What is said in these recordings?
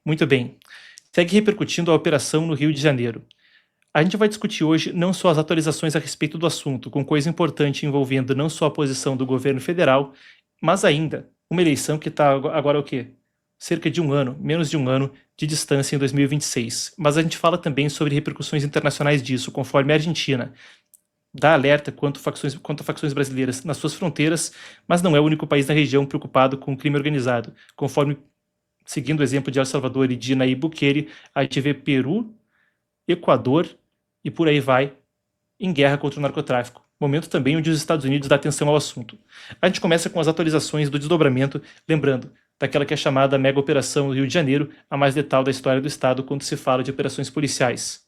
Muito bem. Segue repercutindo a operação no Rio de Janeiro. A gente vai discutir hoje não só as atualizações a respeito do assunto, com coisa importante envolvendo não só a posição do governo federal, mas ainda uma eleição que está agora o quê? Cerca de um ano, menos de um ano de distância em 2026. Mas a gente fala também sobre repercussões internacionais disso, conforme a Argentina dá alerta quanto a facções brasileiras nas suas fronteiras, mas não é o único país da região preocupado com o crime organizado. Conforme, seguindo o exemplo de El Salvador e de Nayib Bukele, a gente vê Peru, Equador e por aí vai, em guerra contra o narcotráfico. Momento também onde os Estados Unidos dá atenção ao assunto. A gente começa com as atualizações do desdobramento, lembrando, daquela que é chamada Mega Operação Rio de Janeiro, a mais letal da história do Estado quando se fala de operações policiais.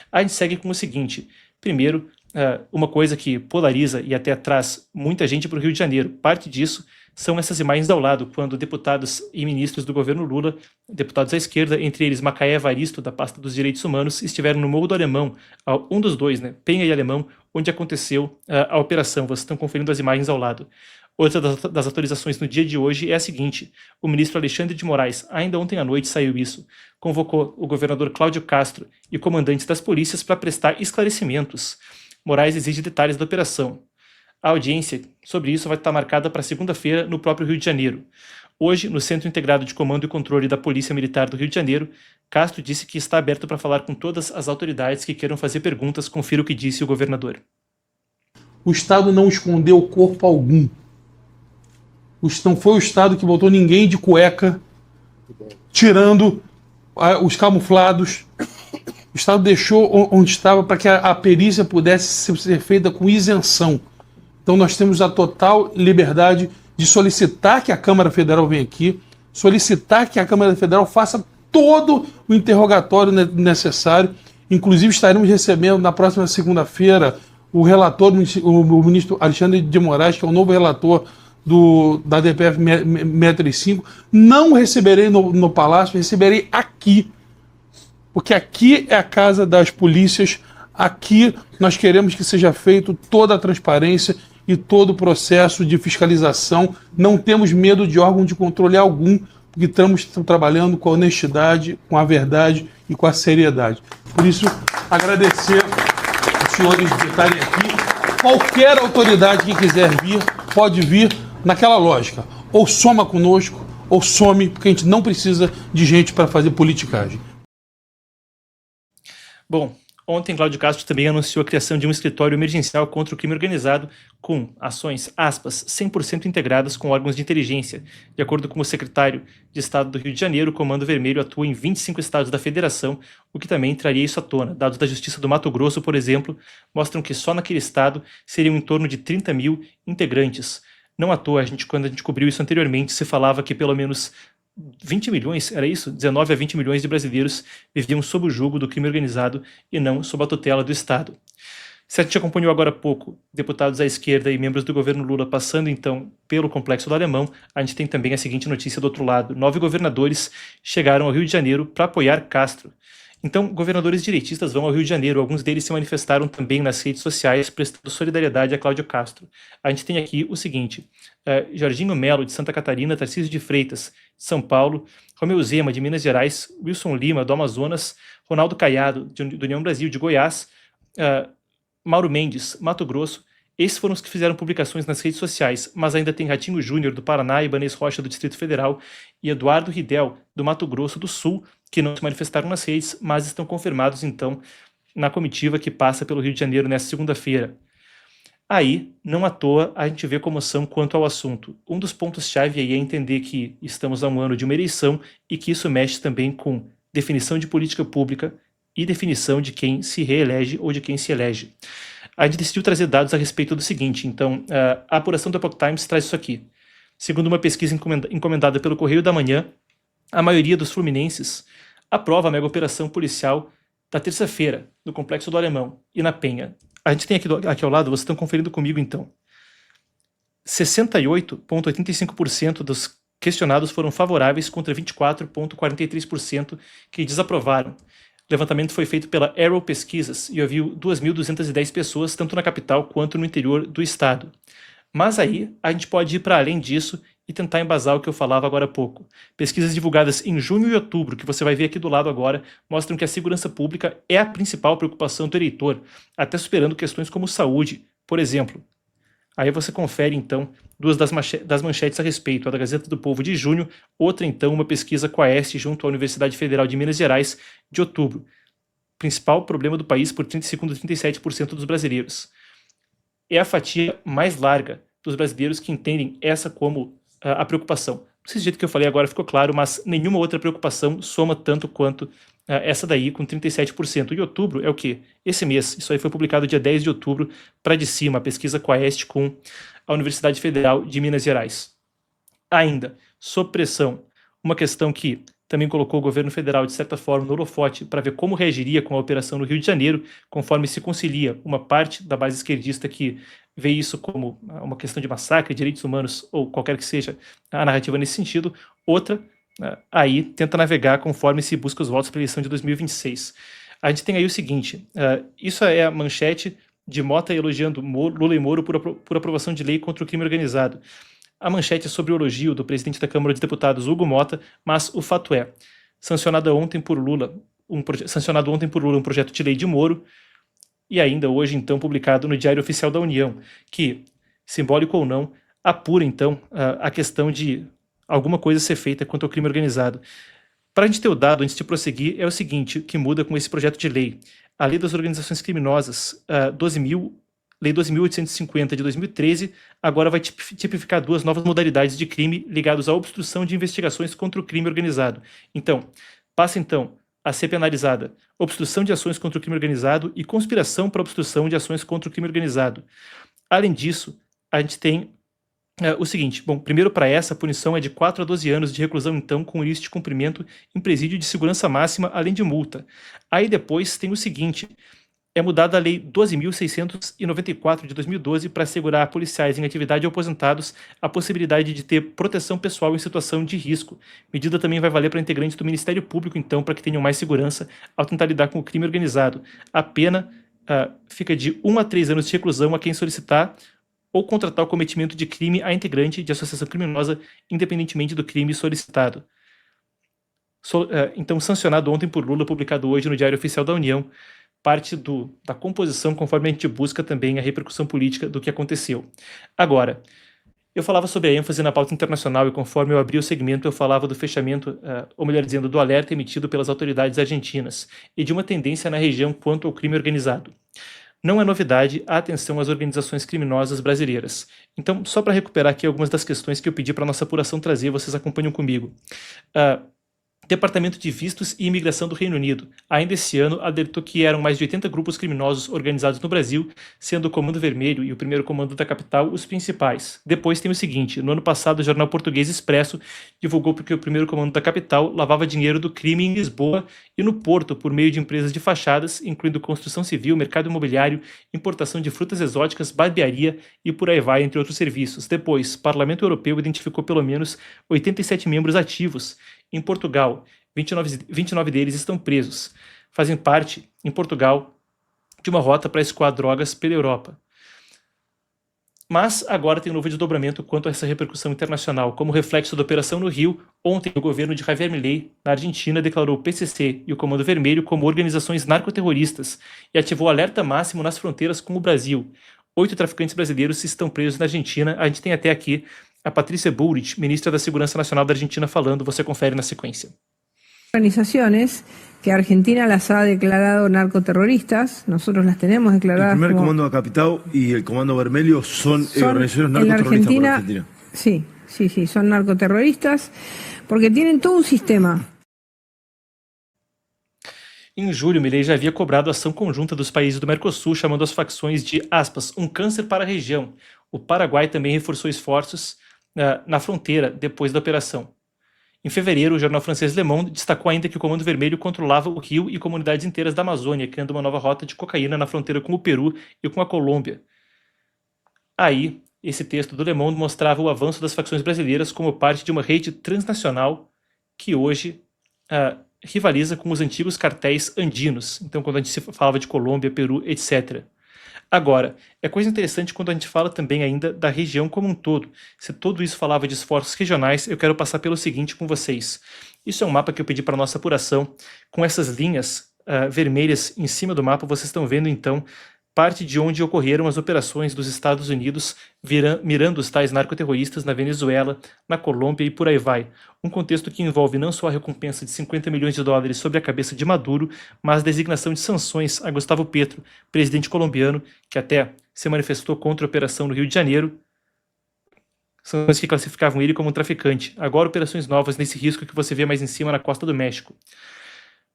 A gente segue com o seguinte: primeiro, uma coisa que polariza e até traz muita gente para o Rio de Janeiro. Parte disso são essas imagens ao lado, quando deputados e ministros do governo Lula, deputados à esquerda, entre eles Macaé Evaristo, da pasta dos Direitos Humanos, estiveram no Morro do Alemão, um dos dois, né, Penha e Alemão, onde aconteceu a operação. Vocês estão conferindo as imagens ao lado. Outra das atualizações no dia de hoje é a seguinte: o ministro Alexandre de Moraes, ainda ontem à noite saiu isso, convocou o governador Cláudio Castro e comandantes das polícias para prestar esclarecimentos. Moraes exige detalhes da operação. A audiência sobre isso vai estar marcada para segunda-feira no próprio Rio de Janeiro. Hoje, no Centro Integrado de Comando e Controle da Polícia Militar do Rio de Janeiro, Castro disse que está aberto para falar com todas as autoridades que queiram fazer perguntas. Confira o que disse o governador. O Estado não escondeu corpo algum. Não foi o Estado que botou ninguém de cueca, tirando os camuflados. O Estado deixou onde estava para que a perícia pudesse ser feita com isenção. Então nós temos a total liberdade de solicitar que a Câmara Federal venha aqui, solicitar que a Câmara Federal faça todo o interrogatório necessário. Inclusive estaremos recebendo na próxima segunda-feira o relator, o ministro Alexandre de Moraes, que é o novo relator da DPF 635. Não receberei no Palácio, receberei aqui. Porque aqui é a casa das polícias, aqui nós queremos que seja feito toda a transparência e todo o processo de fiscalização. Não temos medo de órgão de controle algum, porque estamos trabalhando com a honestidade, com a verdade e com a seriedade. Por isso, agradecer os senhores de estarem aqui. Qualquer autoridade que quiser vir, pode vir naquela lógica. Ou soma conosco, ou some, porque a gente não precisa de gente para fazer politicagem. Bom, ontem Cláudio Castro também anunciou a criação de um escritório emergencial contra o crime organizado com ações, aspas, 100% integradas com órgãos de inteligência. De acordo com o secretário de Estado do Rio de Janeiro, o Comando Vermelho atua em 25 estados da federação, o que também traria isso à tona. Dados da Justiça do Mato Grosso, por exemplo, mostram que só naquele estado seriam em torno de 30 mil integrantes. Não à toa, quando a gente cobriu isso anteriormente, se falava que pelo menos 20 milhões, era isso? 19 a 20 milhões de brasileiros viviam sob o jugo do crime organizado e não sob a tutela do Estado. Se a gente acompanhou agora há pouco deputados à esquerda e membros do governo Lula passando então pelo Complexo do Alemão, a gente tem também a seguinte notícia do outro lado: 9 governadores chegaram ao Rio de Janeiro para apoiar Castro. Então, governadores direitistas vão ao Rio de Janeiro. Alguns deles se manifestaram também nas redes sociais, prestando solidariedade a Cláudio Castro. A gente tem aqui o seguinte: Jorginho Melo, de Santa Catarina, Tarcísio de Freitas, de São Paulo, Romeu Zema, de Minas Gerais, Wilson Lima, do Amazonas, Ronaldo Caiado, do União Brasil, de Goiás, Mauro Mendes, Mato Grosso. Esses foram os que fizeram publicações nas redes sociais, mas ainda tem Ratinho Júnior, do Paraná, Ibanez Rocha, do Distrito Federal, e Eduardo Ridel, do Mato Grosso do Sul, que não se manifestaram nas redes, mas estão confirmados, então, na comitiva que passa pelo Rio de Janeiro nesta segunda-feira. Aí, não à toa, a gente vê comoção quanto ao assunto. Um dos pontos-chave aí é entender que estamos a um ano de uma eleição e que isso mexe também com definição de política pública e definição de quem se reelege ou de quem se elege. A gente decidiu trazer dados a respeito do seguinte. Então, a apuração do Epoch Times traz isso aqui. Segundo uma pesquisa encomendada pelo Correio da Manhã, a maioria dos fluminenses aprova a mega operação policial da terça-feira, no Complexo do Alemão e na Penha. A gente tem aqui ao lado, vocês estão conferindo comigo então. 68,85% dos questionados foram favoráveis contra 24,43% que desaprovaram. O levantamento foi feito pela Arrow Pesquisas e ouviu 2.210 pessoas, tanto na capital quanto no interior do estado. Mas aí a gente pode ir para além disso e tentar embasar o que eu falava agora há pouco. Pesquisas divulgadas em junho e outubro, que você vai ver aqui do lado agora, mostram que a segurança pública é a principal preocupação do eleitor, até superando questões como saúde, por exemplo. Aí você confere, então, duas das manchetes a respeito, a da Gazeta do Povo de junho, outra, então, uma pesquisa com a ESTE junto à Universidade Federal de Minas Gerais, de outubro. Principal problema do país por 35% a 37% dos brasileiros. É a fatia mais larga dos brasileiros que entendem essa como a preocupação. Não sei se o jeito que eu falei agora ficou claro, mas nenhuma outra preocupação soma tanto quanto essa daí, com 37%. E outubro é o quê? Esse mês. Isso aí foi publicado dia 10 de outubro, para de cima, a pesquisa com a ESTE com a Universidade Federal de Minas Gerais. Ainda, sob pressão, uma questão que também colocou o governo federal, de certa forma, no holofote para ver como reagiria com a operação no Rio de Janeiro, conforme se concilia uma parte da base esquerdista que vê isso como uma questão de massacre, direitos humanos, ou qualquer que seja a narrativa nesse sentido, outra aí tenta navegar conforme se busca os votos para a eleição de 2026. A gente tem aí o seguinte, isso é a manchete de Mota elogiando Lula e Moro por aprovação de lei contra o crime organizado. A manchete é sobre o elogio do presidente da Câmara de Deputados, Hugo Mota, mas o fato é, sancionado ontem por Lula um projeto de lei de Moro, e ainda hoje, então, publicado no Diário Oficial da União, que, simbólico ou não, apura, então, a questão de alguma coisa ser feita contra o crime organizado. Para a gente ter o dado, antes de prosseguir, é o seguinte, que muda com esse projeto de lei. A Lei das Organizações Criminosas, Lei 12.850 de 2013, agora vai tipificar duas novas modalidades de crime ligados à obstrução de investigações contra o crime organizado. Então, passa então a ser penalizada obstrução de ações contra o crime organizado e conspiração para obstrução de ações contra o crime organizado. Além disso, a gente tem o seguinte, bom, primeiro para essa, a punição é de 4 a 12 anos de reclusão, então, com início de cumprimento em presídio de segurança máxima, além de multa. Aí depois tem o seguinte, é mudada a Lei 12.694 de 2012 para assegurar a policiais em atividade ou aposentados a possibilidade de ter proteção pessoal em situação de risco. Medida também vai valer para integrantes do Ministério Público, então, para que tenham mais segurança ao tentar lidar com o crime organizado. A pena fica de 1 a 3 anos de reclusão a quem solicitar ou contratar o cometimento de crime a integrante de associação criminosa, independentemente do crime solicitado. Então, sancionado ontem por Lula, publicado hoje no Diário Oficial da União, parte da composição, conforme a gente busca também a repercussão política do que aconteceu. Agora, eu falava sobre a ênfase na pauta internacional e conforme eu abri o segmento, eu falava do fechamento, ou melhor dizendo, do alerta emitido pelas autoridades argentinas e de uma tendência na região quanto ao crime organizado. Não é novidade a atenção às organizações criminosas brasileiras. Então, só para recuperar aqui algumas das questões que eu pedi para a nossa apuração trazer, vocês acompanham comigo. Departamento de Vistos e Imigração do Reino Unido, ainda esse ano, alertou que eram mais de 80 grupos criminosos organizados no Brasil, sendo o Comando Vermelho e o Primeiro Comando da Capital os principais. Depois tem o seguinte, no ano passado o jornal português Expresso divulgou que o Primeiro Comando da Capital lavava dinheiro do crime em Lisboa e no Porto por meio de empresas de fachadas, incluindo construção civil, mercado imobiliário, importação de frutas exóticas, barbearia e por aí vai, entre outros serviços. Depois, o Parlamento Europeu identificou pelo menos 87 membros ativos. Em Portugal, 29 deles estão presos. Fazem parte, em Portugal, de uma rota para escoar drogas pela Europa. Mas agora tem um novo desdobramento quanto a essa repercussão internacional. Como reflexo da operação no Rio, ontem o governo de Javier Milei, na Argentina, declarou o PCC e o Comando Vermelho como organizações narcoterroristas e ativou alerta máximo nas fronteiras com o Brasil. 8 traficantes brasileiros estão presos na Argentina. A gente tem até aqui a Patrícia Bullrich, ministra da Segurança Nacional da Argentina, falando. Você confere na sequência. Organizaciones que Argentina las ha declarado narcoterroristas, nosotros las tenemos declaradas. El primer comando de Capital y el comando Vermelho son organizaciones narcoterroristas para Argentina. Sí, son narcoterroristas porque tienen todo un sistema. Em julho, Milei já havia cobrado ação conjunta dos países do Mercosul, chamando as facções de, aspas, um câncer para a região. O Paraguai também reforçou esforços na fronteira depois da operação. Em fevereiro, o jornal francês Le Monde destacou ainda que o Comando Vermelho controlava o Rio e comunidades inteiras da Amazônia, criando uma nova rota de cocaína na fronteira com o Peru e com a Colômbia. Aí, esse texto do Le Monde mostrava o avanço das facções brasileiras como parte de uma rede transnacional que hoje rivaliza com os antigos cartéis andinos. Então, quando a gente falava de Colômbia, Peru, etc. Agora, é coisa interessante quando a gente fala também ainda da região como um todo. Se tudo isso falava de esforços regionais, eu quero passar pelo seguinte com vocês. Isso é um mapa que eu pedi para nossa apuração. Com essas linhas vermelhas em cima do mapa, vocês estão vendo então parte de onde ocorreram as operações dos Estados Unidos mirando os tais narcoterroristas na Venezuela, na Colômbia e por aí vai. Um contexto que envolve não só a recompensa de 50 milhões de dólares sobre a cabeça de Maduro, mas a designação de sanções a Gustavo Petro, presidente colombiano, que até se manifestou contra a operação no Rio de Janeiro, sanções que classificavam ele como um traficante. Agora operações novas nesse risco que você vê mais em cima na costa do México.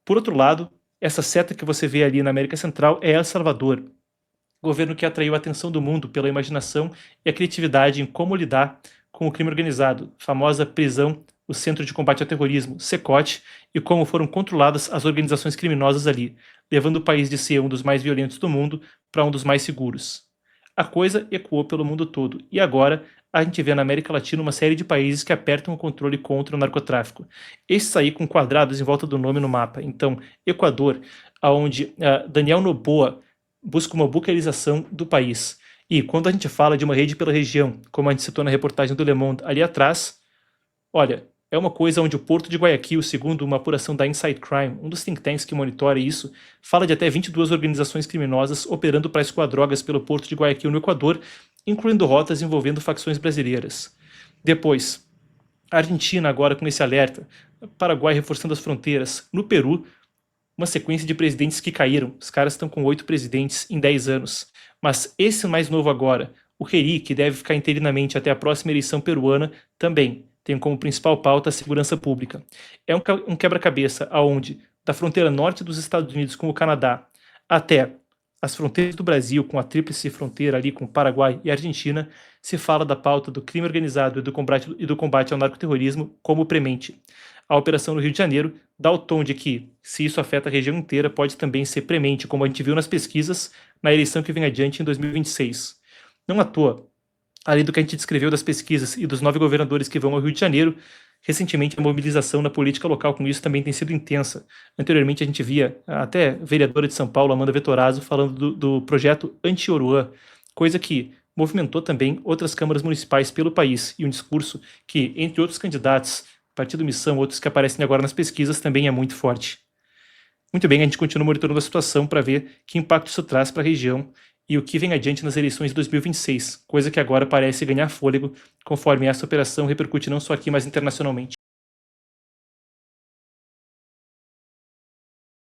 Por outro lado, essa seta que você vê ali na América Central é El Salvador, governo que atraiu a atenção do mundo pela imaginação e a criatividade em como lidar com o crime organizado, famosa prisão, o Centro de Combate ao Terrorismo, CECOT, e como foram controladas as organizações criminosas ali, levando o país de ser um dos mais violentos do mundo para um dos mais seguros. A coisa ecoou pelo mundo todo, e agora a gente vê na América Latina uma série de países que apertam o controle contra o narcotráfico. Esses aí com quadrados em volta do nome no mapa. Então, Equador, onde Daniel Noboa busca uma bucalização do país. E quando a gente fala de uma rede pela região, como a gente citou na reportagem do Le Monde ali atrás, olha, é uma coisa onde o Porto de Guayaquil, segundo uma apuração da Inside Crime, um dos think tanks que monitora isso, fala de até 22 organizações criminosas operando para escoar drogas pelo Porto de Guayaquil no Equador, incluindo rotas envolvendo facções brasileiras. Depois, a Argentina agora com esse alerta, Paraguai reforçando as fronteiras, no Peru, uma sequência de presidentes que caíram. Os caras estão com 8 presidentes em 10 anos. Mas esse mais novo agora, o Heri, que deve ficar interinamente até a próxima eleição peruana, também tem como principal pauta a segurança pública. É um quebra-cabeça aonde, da fronteira norte dos Estados Unidos com o Canadá até as fronteiras do Brasil, com a tríplice fronteira ali com o Paraguai e a Argentina, se fala da pauta do crime organizado e do combate ao narcoterrorismo como premente. A operação no Rio de Janeiro dá o tom de que, se isso afeta a região inteira, pode também ser premente, como a gente viu nas pesquisas na eleição que vem adiante em 2026. Não à toa, além do que a gente descreveu das pesquisas e dos 9 governadores que vão ao Rio de Janeiro, recentemente a mobilização na política local com isso também tem sido intensa. Anteriormente a gente via até vereadora de São Paulo, Amanda Vettorazzo, falando do projeto Anti-Oruan, coisa que movimentou também outras câmaras municipais pelo país, e um discurso que, entre outros candidatos, Partido Missão, outros que aparecem agora nas pesquisas, também é muito forte. Muito bem, a gente continua monitorando a situação para ver que impacto isso traz para a região e o que vem adiante nas eleições de 2026, coisa que agora parece ganhar fôlego, conforme essa operação repercute não só aqui, mas internacionalmente.